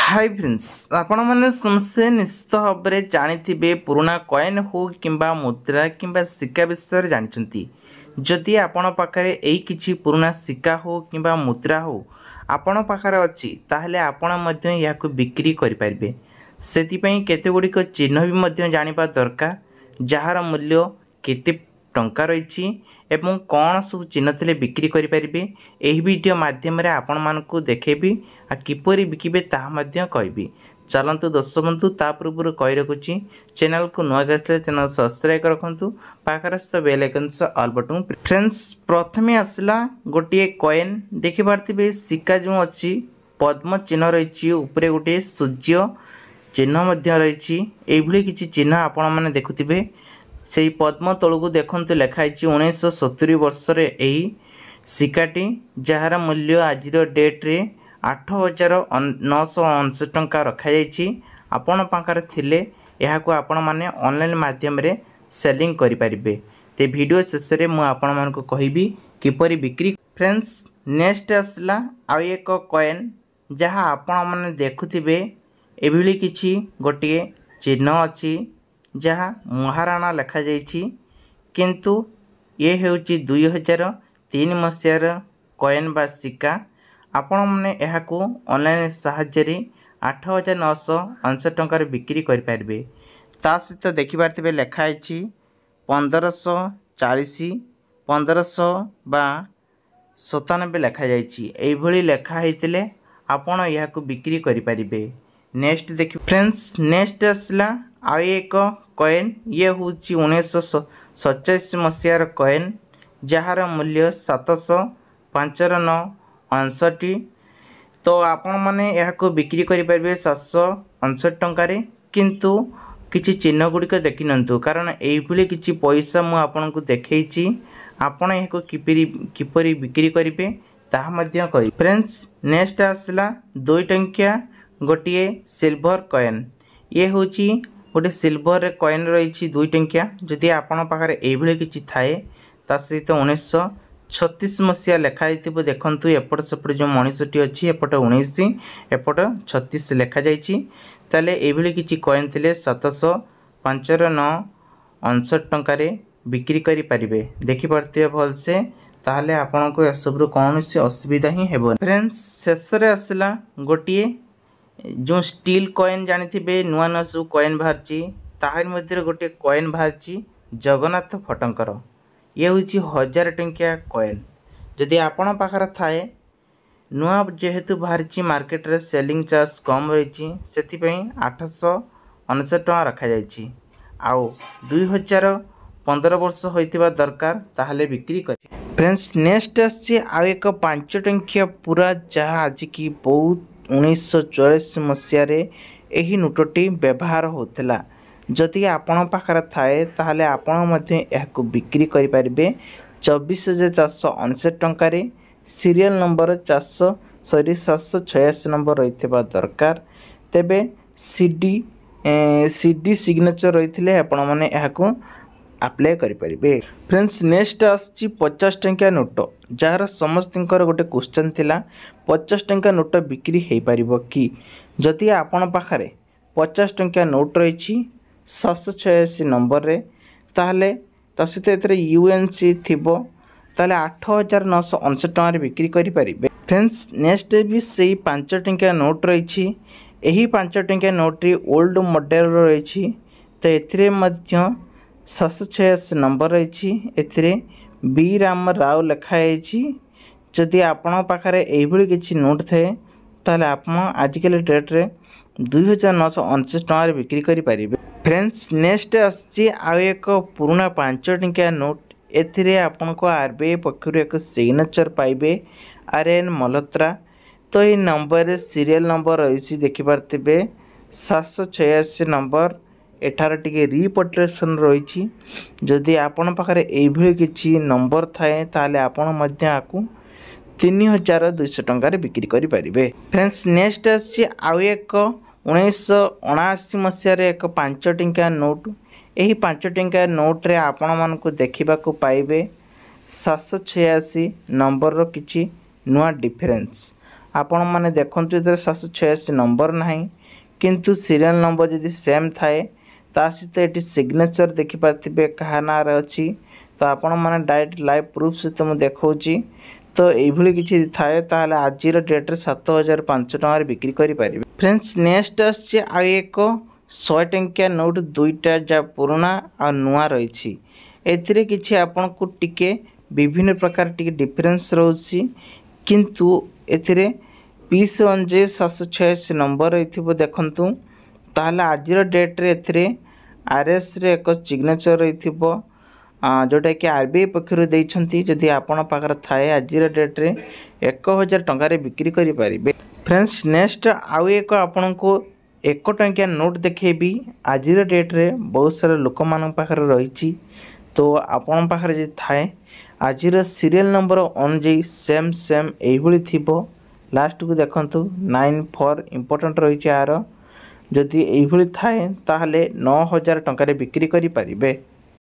Hi friends आपण मैंने समस्या निश्चित भाव में जानी पुराना कॉइन हो कि मुद्रा कि सिक्का विषय जानते जदि आपण पाखे यही किसी पुराना सिक्का हो कि मुद्रा हो आपण पाखे अच्छी ताहले आपण या बिक्री करें से केतगुड़िक चिन्ह भी जाना दरकार जार मूल्य केते टंका रही एवं कौन सब चिन्ह थे बिक्री करें यही वीडियो माध्यम आपण मानक देखेबी आ किपरि बिकिबे ताहा मध्य कहबी। चलतु दर्शक बंधु ता पूर्व कही रखुची चैनल को नुआ आसले चैनल सब्सक्राइब रखु पाखर सहित bell icon all button friends प्रथमे आसला गोटे कॉइन देखि पारथिबे सिक्का जो अच्छी पद्म चिन्ह रही उपरे गोटे सूर्य चिन्ह मध्य रही एभली किछि चिन्ह आपण माने देखुथिबे से पद्म तलू देखु लिखाई 1970 वर्ष सिक्काटी जार मूल्य आज डेट रे 8,959 टंका रखाई आपण पाखरे थिले यहाको आपण माने ऑनलाइन माध्यम रे सेलिंग करि परिबे। ते वीडियो शेष रे मु आपण मानको कहिबी किपरि बिक्री। फ्रेंड्स नेक्स्ट आसला आ एक कॉइन जहाँ आपण माने देखुथिबे एभली किछि गोटिए चिन्ह अछि जहाँ महाराणा लिखा जाइछि किंतु ये हेउछि 2003 मसीहार कॉइन बा सिक्का आपण मैंने यहाँ ऑनलाइन साहाय्य 8,959 टंकार बिक्री करें ता सहित देखिपारे लिखाई 1540 1500 बा 97 लिखाई लिखाई आपण यहाँ बिक्री करें। नेक्स्ट देखिए फ्रेंड्स नेक्स्ट आसला आ एक कॉइन ये हूँ 1947 मसीहार कॉइन जार मूल्य 705 तो आपण माने यहाँ बिक्री करें 759 टंकार किंतु किछि चिन्ह गुड़िक देखि नंतु कारण एभली किछि पैसा मु आपन को देखैछि आपण यहाँ किपरि बिक्री करें ताहा मध्य कहि। फ्रेंड्स नेक्स्ट आसला 2 टंकिया गोटे सिल्वर कॉइन ये हूँ गोटे सिल्वर कॉइन रही 2 टंकिया जदि आपण पाखरे एभली किछि थाए ता सहित 1936 मसीहा लिखाई देखु एपट सेपट जो मनीषटी अच्छी एपट 19 एपट 36 लिखा जाइए एभली किछि कॉइन थिले 705 टंकार बिक्री करि परिबे देखिपारे भलसे ताहले आपण को सब कौन सी असुविधा ही हेबो। फ्रेंड्स शेष रे आसला गोटे जो स्टील कॉइन जानी नुआ नुआ सब कॉइन बाहरी ताहार मध्य गोटे कॉइन बाहरी जगन्नाथ फटंकर ये हूँ 1000 टंकिया कॉइन जदि आपण पाखर थाए नुआ जेहेतु बाहरी मार्केट रे सेलिंग चार्ज कम रही से 819 टଙ୍କା रखा आउ 2015 वर्ष होइतिबा दरकार ताहले बिक्री कर। फ्रेंड्स नेक्स्ट आसी आ एक 5 टंकिया पूरा जहाँ आज की बहुत 1944 मसीह यही नोटटी व्यवहार होता जदि आपण पाखर थाए ताहले आपण मध्य यहाको बिक्री करि परिबे 24,459 टंकार सीरियल नंबर 786 नंबर रहितबा दरकार तेबे सीडी सिग्नेचर रहिथिले आपण माने यहाको अप्लाई करि परिबे। फ्रेंड्स नेक्स्ट आछि 50 टंकिया नोट जार समस्तकर गोटे क्वेश्चन थिला 50 टंकिया नोट बिक्री हेई परिबो कि जदि आपण पाखरे 50 टंकिया नोट रही 786 नंबर रे ताहले सहित यूएनसी थिबो ताहले 8,959 टंकार बिक्री करि परिबे। फ्रेंड्स नेक्स्ट भी सही 5 टंकिया नोट रही यही 5 टंकिया नोट रे ओल्ड मॉडल रही तो एथिरे मध्य 786 नंबर रही एथिरे बी राम राव लिखाई जदि आपण पाखरे एभली किछि नोट थाए ताहले आपण आजिकल डेट रे 2,959 टंकार बिक्री करि परिबे। फ्रेंड्स नेक्स्ट आछि आ एक पुराना 5 टंकिया नोट एथिरे आपण को आरबीआई पक्षरु एक सिग्नेचर पाइबे आरएन मल्होत्रा तो ये नंबर सीरियल नंबर रही देखि पारथिबे 786 नंबर एठार टिके रिपोर्टेशन रही जदि आपण पाखरे एभली किछि नंबर थाए ताले आपण मध्य आकु 3,200 टंकार बिक्री करि परिबे। फ्रेंड्स नेक्स्ट आछि आ एक 1979 मसीह एक 5 टंकिया नोट यही 5 टंकिया नोट रे आपण मानकु देखिबाकू पाइबे 786 नंबर रो किछि नुआ डिफरेंस आपण मैंने देखु ये 786 नंबर ना किंतु सीरियल नंबर जदि सेम थाए ता सहित ये सिग्नेचर देखिपारे क्या ना अच्छी तो आपण मैंने डायरेक्ट लाइव प्रूफ सहित मुझे देखी तो ये किसी थाए ताहले आज डेट्रे 7,500 टकर बिक्री करें। फ्रेंड्स नेक्स्ट एक 100 टंकिया नोट दुईटा जहाँ पुराना आ नुआ रही एथिरे किछि आपन को टिके विभिन्न प्रकार टिके डिफरेंस रोची किंतु एथिरे पीस अनुजे 786 नंबर रही देखंतु ताहले आज डेट रे एथिरे आरएस रे एक सिग्नेचर रही जोटा कि आरबीआई पक्षर देइछंती जदि आपण पाखर थाए आज डेट रे 1,000 टंका बिक्री करि परिबे। फ्रेंड्स नेक्स्ट आउ एक आपण को 1 टंकिया नोट देखेबी आज डेट रे बहुत सारा लोक मान पाखर रही तो आपण पाखर जे थाए आज सीरियल नंबर अनुजाई सेम सेम एभली थिबो लास्ट को देखंतु 94 इंपोर्टेंट रही यार जदि एभली थाए ताहले 9,000 टंका बिक्री करि परिबे।